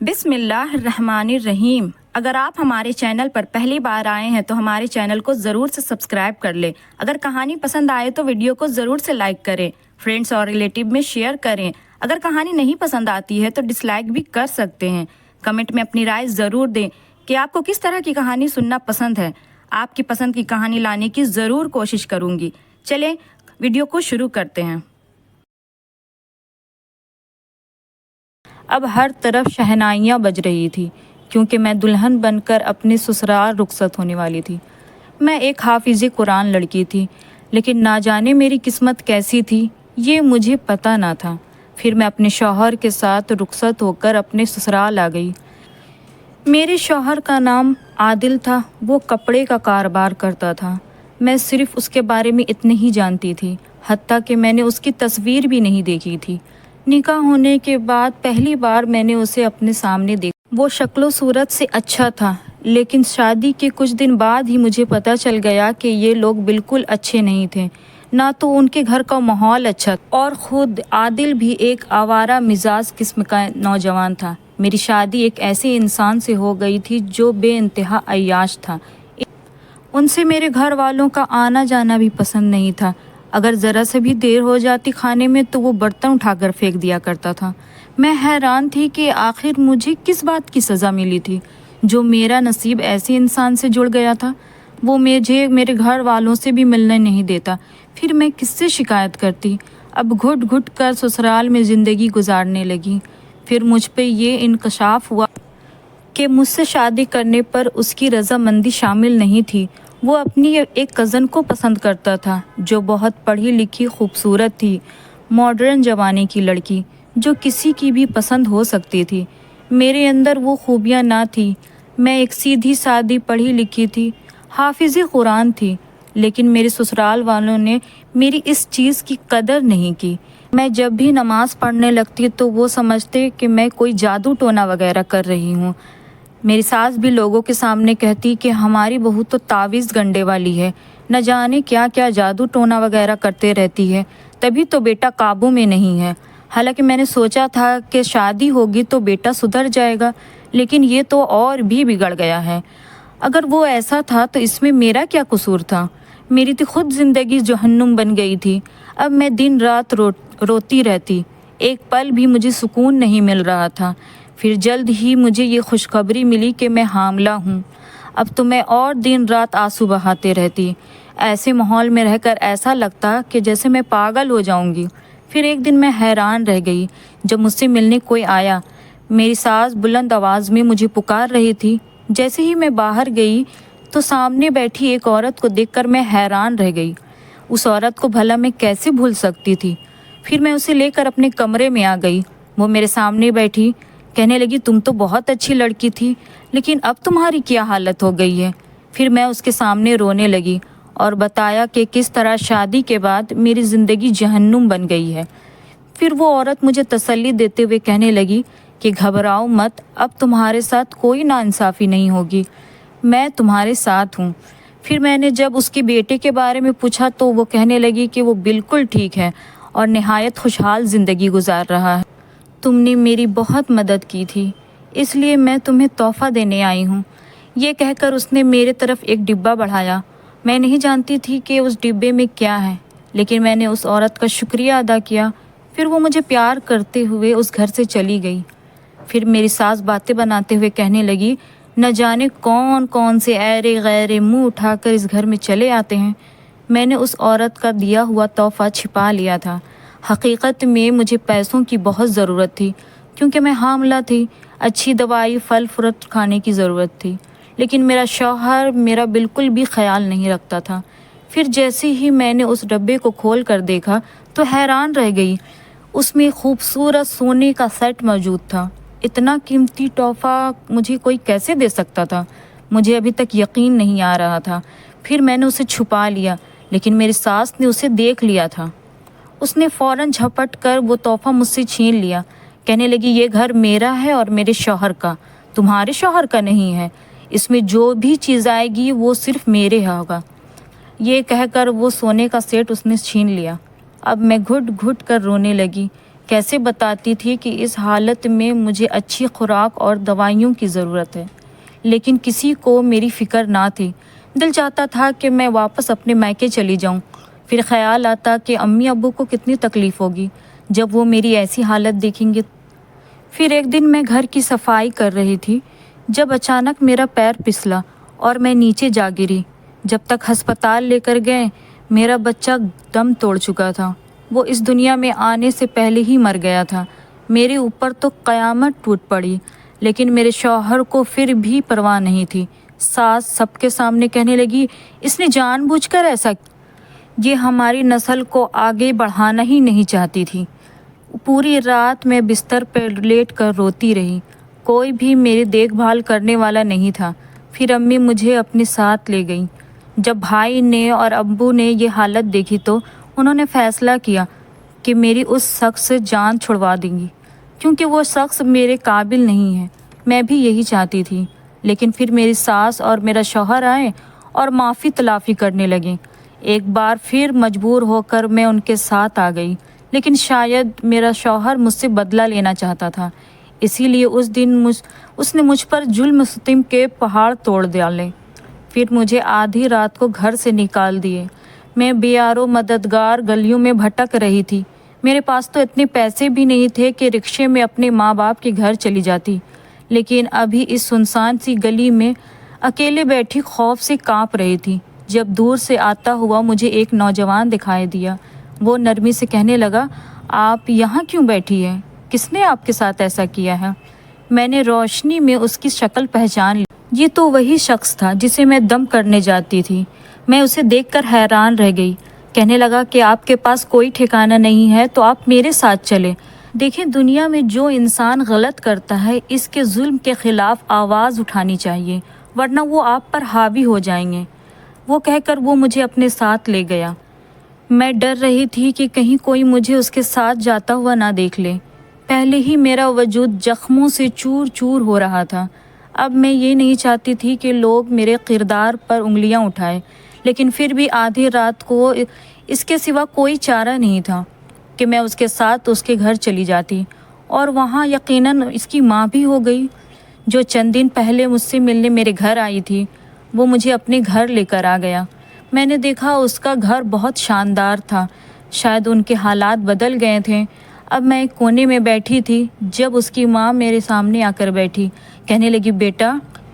بسم اللہ الرحمن الرحیم۔ اگر آپ ہمارے چینل پر پہلی بار آئے ہیں تو ہمارے چینل کو ضرور سے سبسکرائب کر لیں۔ اگر کہانی پسند آئے تو ویڈیو کو ضرور سے لائک کریں، فرینڈس اور ریلیٹیو میں شیئر کریں۔ اگر کہانی نہیں پسند آتی ہے تو ڈس لائک بھی کر سکتے ہیں۔ کمنٹ میں اپنی رائے ضرور دیں کہ آپ کو کس طرح کی کہانی سننا پسند ہے۔ آپ کی پسند کی کہانی لانے کی ضرور کوشش کروں گی۔ چلیں ویڈیو کو شروع کرتے ہیں۔ اب ہر طرف شہنائیاں بج رہی تھی کیونکہ میں دلہن بن کر اپنے سسرال رخصت ہونے والی تھی۔ میں ایک حافظ قرآن لڑکی تھی، لیکن نہ جانے میری قسمت کیسی تھی یہ مجھے پتہ نہ تھا۔ پھر میں اپنے شوہر کے ساتھ رخصت ہو کر اپنے سسرال آ گئی۔ میرے شوہر کا نام عادل تھا، وہ کپڑے کا کاروبار کرتا تھا۔ میں صرف اس کے بارے میں اتنے ہی جانتی تھی، حتیٰ کہ میں نے اس کی تصویر بھی نہیں دیکھی تھی۔ نکاح ہونے کے بعد پہلی بار میں نے اسے اپنے سامنے دیکھا۔ وہ شکل و صورت سے اچھا تھا، لیکن شادی کے کچھ دن بعد ہی مجھے پتہ چل گیا کہ یہ لوگ بالکل اچھے نہیں تھے۔ نہ تو ان کے گھر کا ماحول اچھا تھا اور خود عادل بھی ایک آوارہ مزاج قسم کا نوجوان تھا۔ میری شادی ایک ایسے انسان سے ہو گئی تھی جو بے انتہا عیاش تھا۔ ان سے میرے گھر والوں کا آنا جانا بھی پسند نہیں تھا۔ اگر ذرا سے بھی دیر ہو جاتی کھانے میں تو وہ برتن اٹھا کر پھینک دیا کرتا تھا۔ میں حیران تھی کہ آخر مجھے کس بات کی سزا ملی تھی جو میرا نصیب ایسے انسان سے جڑ گیا تھا۔ وہ مجھے میرے گھر والوں سے بھی ملنے نہیں دیتا، پھر میں کس سے شکایت کرتی؟ اب گھٹ گھٹ کر سسرال میں زندگی گزارنے لگی۔ پھر مجھ پہ یہ انکشاف ہوا کہ مجھ سے شادی کرنے پر اس کی رضامندی شامل نہیں تھی۔ وہ اپنی ایک کزن کو پسند کرتا تھا جو بہت پڑھی لکھی خوبصورت تھی، ماڈرن زمانے کی لڑکی جو کسی کی بھی پسند ہو سکتی تھی۔ میرے اندر وہ خوبیاں نہ تھی۔ میں ایک سیدھی سادی پڑھی لکھی تھی، حافظ قرآن تھی، لیکن میرے سسرال والوں نے میری اس چیز کی قدر نہیں کی۔ میں جب بھی نماز پڑھنے لگتی تو وہ سمجھتے کہ میں کوئی جادو ٹونا وغیرہ کر رہی ہوں۔ میری ساس بھی لوگوں کے سامنے کہتی کہ ہماری بہو تو تعویذ گنڈے والی ہے، نہ جانے کیا کیا جادو ٹونا وغیرہ کرتے رہتی ہے، تبھی تو بیٹا قابو میں نہیں ہے۔ حالانکہ میں نے سوچا تھا کہ شادی ہوگی تو بیٹا سدھر جائے گا، لیکن یہ تو اور بھی بگڑ گیا ہے۔ اگر وہ ایسا تھا تو اس میں میرا کیا قصور تھا؟ میری تو خود زندگی جہنم بن گئی تھی۔ اب میں دن رات روتی رہتی، ایک پل بھی مجھے سکون نہیں مل رہا تھا۔ پھر جلد ہی مجھے یہ خوشخبری ملی کہ میں حاملہ ہوں۔ اب تو میں اور دن رات آنسو بہاتے رہتی۔ ایسے ماحول میں رہ کر ایسا لگتا کہ جیسے میں پاگل ہو جاؤں گی۔ پھر ایک دن میں حیران رہ گئی جب مجھ سے ملنے کوئی آیا۔ میری ساس بلند آواز میں مجھے پکار رہی تھی۔ جیسے ہی میں باہر گئی تو سامنے بیٹھی ایک عورت کو دیکھ کر میں حیران رہ گئی۔ اس عورت کو بھلا میں کیسے بھول سکتی تھی؟ پھر میں اسے لے کر اپنے کمرے میں آ گئی۔ وہ میرے سامنے بیٹھی، کہنے لگی تم تو بہت اچھی لڑکی تھی، لیکن اب تمہاری کیا حالت ہو گئی ہے؟ پھر میں اس کے سامنے رونے لگی اور بتایا کہ کس طرح شادی کے بعد میری زندگی جہنم بن گئی ہے۔ پھر وہ عورت مجھے تسلی دیتے ہوئے کہنے لگی کہ گھبراؤ مت، اب تمہارے ساتھ کوئی ناانصافی نہیں ہوگی، میں تمہارے ساتھ ہوں۔ پھر میں نے جب اس کے بیٹے کے بارے میں پوچھا تو وہ کہنے لگی کہ وہ بالکل ٹھیک ہے اور نہایت خوشحال زندگی گزار رہا ہے۔ تم نے میری بہت مدد کی تھی، اس لیے میں تمہیں تحفہ دینے آئی ہوں۔ یہ کہہ کر اس نے میرے طرف ایک ڈبہ بڑھایا۔ میں نہیں جانتی تھی کہ اس ڈبے میں کیا ہے، لیکن میں نے اس عورت کا شکریہ ادا کیا۔ پھر وہ مجھے پیار کرتے ہوئے اس گھر سے چلی گئی۔ پھر میری ساس باتیں بناتے ہوئے کہنے لگی نہ جانے کون کون سے ایرے غیرے منہ اٹھا کر اس گھر میں چلے آتے ہیں۔ میں نے اس عورت کا دیا ہوا تحفہ چھپا لیا تھا۔ حقیقت میں مجھے پیسوں کی بہت ضرورت تھی کیونکہ میں حاملہ تھی۔ اچھی دوائی پھل فروٹ کھانے کی ضرورت تھی، لیکن میرا شوہر میرا بالکل بھی خیال نہیں رکھتا تھا۔ پھر جیسے ہی میں نے اس ڈبے کو کھول کر دیکھا تو حیران رہ گئی۔ اس میں خوبصورت سونے کا سیٹ موجود تھا۔ اتنا قیمتی تحفہ مجھے کوئی کیسے دے سکتا تھا؟ مجھے ابھی تک یقین نہیں آ رہا تھا۔ پھر میں نے اسے چھپا لیا، لیکن میری ساس نے اسے دیکھ لیا تھا۔ اس نے فوراً جھپٹ کر وہ تحفہ مجھ سے چھین لیا، کہنے لگی یہ گھر میرا ہے اور میرے شوہر کا، تمہارے شوہر کا نہیں ہے۔ اس میں جو بھی چیز آئے گی وہ صرف میرے ہوگا۔ یہ کہہ کر وہ سونے کا سیٹ اس نے چھین لیا۔ اب میں گھٹ گھٹ کر رونے لگی۔ کیسے بتاتی تھی کہ اس حالت میں مجھے اچھی خوراک اور دوائیوں کی ضرورت ہے، لیکن کسی کو میری فکر نہ تھی۔ دل چاہتا تھا کہ میں واپس اپنے میکے چلی جاؤں۔ پھر خیال آتا کہ امی ابو کو کتنی تکلیف ہوگی جب وہ میری ایسی حالت دیکھیں گے۔ پھر ایک دن میں گھر کی صفائی کر رہی تھی جب اچانک میرا پیر پھسلا اور میں نیچے جا گری۔ جب تک ہسپتال لے کر گئے میرا بچہ دم توڑ چکا تھا، وہ اس دنیا میں آنے سے پہلے ہی مر گیا تھا۔ میرے اوپر تو قیامت ٹوٹ پڑی، لیکن میرے شوہر کو پھر بھی پرواہ نہیں تھی۔ ساس سب کے سامنے کہنے لگی، اس نے جان بوجھ کر ایسا کیا، یہ ہماری نسل کو آگے بڑھانا ہی نہیں چاہتی تھی۔ پوری رات میں بستر پر لیٹ کر روتی رہی، کوئی بھی میری دیکھ بھال کرنے والا نہیں تھا۔ پھر امی مجھے اپنے ساتھ لے گئیں۔ جب بھائی نے اور ابو نے یہ حالت دیکھی تو انہوں نے فیصلہ کیا کہ میری اس شخص سے جان چھڑوا دیں گی، کیونکہ وہ شخص میرے قابل نہیں ہے۔ میں بھی یہی چاہتی تھی، لیکن پھر میری ساس اور میرا شوہر آئے اور معافی تلافی کرنے لگے۔ ایک بار پھر مجبور ہو کر میں ان کے ساتھ آ گئی، لیکن شاید میرا شوہر مجھ سے بدلہ لینا چاہتا تھا، اسی لیے اس دن اس نے مجھ پر ظلم ستم کے پہاڑ توڑ ڈالے۔ پھر مجھے آدھی رات کو گھر سے نکال دیے۔ میں بے آرو مددگار گلیوں میں بھٹک رہی تھی۔ میرے پاس تو اتنے پیسے بھی نہیں تھے کہ رکشے میں اپنے ماں باپ کے گھر چلی جاتی، لیکن ابھی اس سنسان سی گلی میں اکیلے بیٹھی خوف سے کانپ رہی تھی جب دور سے آتا ہوا مجھے ایک نوجوان دکھائی دیا۔ وہ نرمی سے کہنے لگا، آپ یہاں کیوں بیٹھی ہیں؟ کس نے آپ کے ساتھ ایسا کیا ہے؟ میں نے روشنی میں اس کی شکل پہچان لی۔ یہ تو وہی شخص تھا جسے میں دم کرنے جاتی تھی۔ میں اسے دیکھ کر حیران رہ گئی۔ کہنے لگا کہ آپ کے پاس کوئی ٹھکانہ نہیں ہے تو آپ میرے ساتھ چلیں۔ دیکھیں، دنیا میں جو انسان غلط کرتا ہے اس کے ظلم کے خلاف آواز اٹھانی چاہیے، ورنہ وہ آپ پر حاوی ہو جائیں گے۔ وہ کہہ کر وہ مجھے اپنے ساتھ لے گیا۔ میں ڈر رہی تھی کہ کہیں کوئی مجھے اس کے ساتھ جاتا ہوا نہ دیکھ لے۔ پہلے ہی میرا وجود زخموں سے چور چور ہو رہا تھا۔ اب میں یہ نہیں چاہتی تھی کہ لوگ میرے کردار پر انگلیاں اٹھائیں، لیکن پھر بھی آدھی رات کو اس کے سوا کوئی چارہ نہیں تھا کہ میں اس کے ساتھ اس کے گھر چلی جاتی، اور وہاں یقیناً اس کی ماں بھی ہو گئی جو چند دن پہلے مجھ سے ملنے میرے گھر آئی تھی۔ وہ مجھے اپنے گھر لے کر آ گیا۔ میں نے دیکھا اس کا گھر بہت شاندار تھا، شاید ان کے حالات بدل گئے تھے۔ اب میں ایک کونے میں بیٹھی تھی جب اس کی ماں میرے سامنے آ کر بیٹھی۔ کہنے لگی، بیٹا،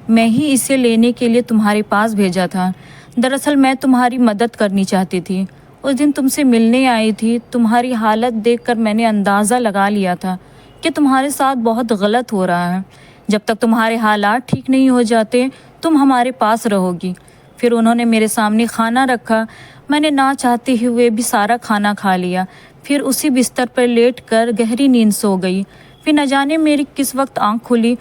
میں ہی اسے لینے کے لیے تمہارے پاس بھیجا تھا۔ دراصل میں تمہاری مدد کرنی چاہتی تھی۔ اس دن تم سے ملنے آئی تھی، تمہاری حالت دیکھ کر میں نے اندازہ لگا لیا تھا کہ تمہارے ساتھ بہت غلط ہو رہا ہے۔ جب تک تمہارے حالات ٹھیک نہیں ہو جاتے تم ہمارے پاس رہو گی۔ پھر انہوں نے میرے سامنے کھانا رکھا۔ میں نے نہ چاہتے ہوئے بھی سارا کھانا کھا لیا، پھر اسی بستر پر لیٹ کر گہری نیند سو گئی۔ پھر نہ جانے میری کس وقت آنکھ کھلی،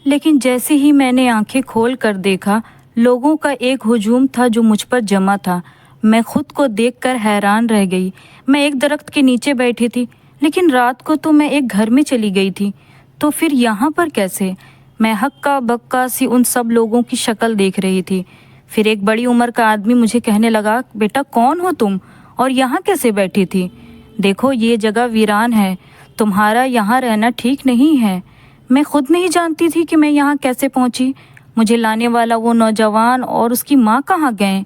لیکن جیسے ہی میں نے آنکھیں کھول کر دیکھا، لوگوں کا ایک ہجوم تھا جو مجھ پر جمع تھا۔ میں خود کو دیکھ کر حیران رہ گئی۔ میں ایک درخت کے نیچے بیٹھی تھی، لیکن رات کو تو میں ایک گھر میں چلی گئی تھی، تو پھر یہاں پر کیسے؟ میں ہکا بکا سی ان سب لوگوں کی شکل دیکھ رہی تھی۔ پھر ایک بڑی عمر کا آدمی مجھے کہنے لگا، بیٹا کون ہو تم اور یہاں کیسے بیٹھی تھی؟ دیکھو یہ جگہ ویران ہے، تمہارا یہاں رہنا ٹھیک نہیں ہے۔ میں خود نہیں جانتی تھی کہ میں یہاں کیسے پہنچی۔ مجھے لانے والا وہ نوجوان اور اس کی ماں کہاں گئے؟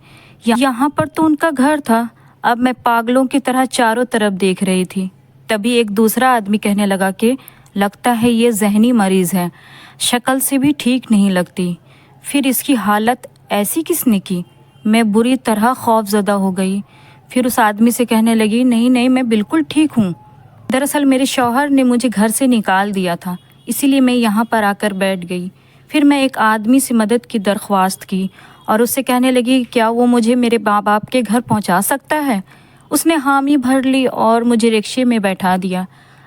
یہاں پر تو ان کا گھر تھا۔ اب میں پاگلوں کی طرح چاروں طرف دیکھ رہی تھی۔ تبھی ایک دوسرا آدمی کہنے لگا کہ لگتا ہے یہ ذہنی مریض ہے، شکل سے بھی ٹھیک نہیں لگتی۔ پھر اس کی حالت ایسی کس نے کی؟ میں بری طرح خوف زدہ ہو گئی۔ پھر اس آدمی سے کہنے لگی، نہیں میں بالکل ٹھیک ہوں۔ دراصل میرے شوہر نے مجھے گھر سے نکال دیا تھا، اسی لیے میں یہاں پر آ کر بیٹھ گئی۔ پھر میں ایک آدمی سے مدد کی درخواست کی اور اس سے کہنے لگی، کیا وہ مجھے میرے ماں باپ کے گھر پہنچا سکتا ہے؟ اس نے حامی بھر لی اور مجھے رکشے میں بیٹھا دیا۔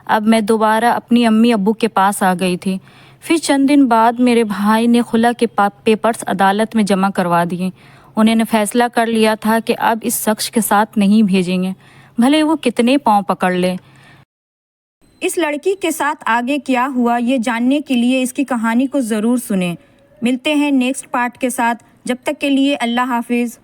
اب میں دوبارہ اپنی امی ابو کے پاس آ گئی تھی۔ پھر چند دن بعد میرے بھائی نے خلا کے پیپرز عدالت میں جمع کروا دیے۔ انہوں نے فیصلہ کر لیا تھا کہ اب اس شخص کے ساتھ نہیں بھیجیں گے، بھلے وہ کتنے پاؤں پکڑ لے۔ اس لڑکی کے ساتھ آگے کیا ہوا یہ جاننے کے لیے اس کی کہانی کو ضرور سنیں۔ ملتے ہیں نیکسٹ پارٹ کے ساتھ، جب تک کے لیے اللہ حافظ۔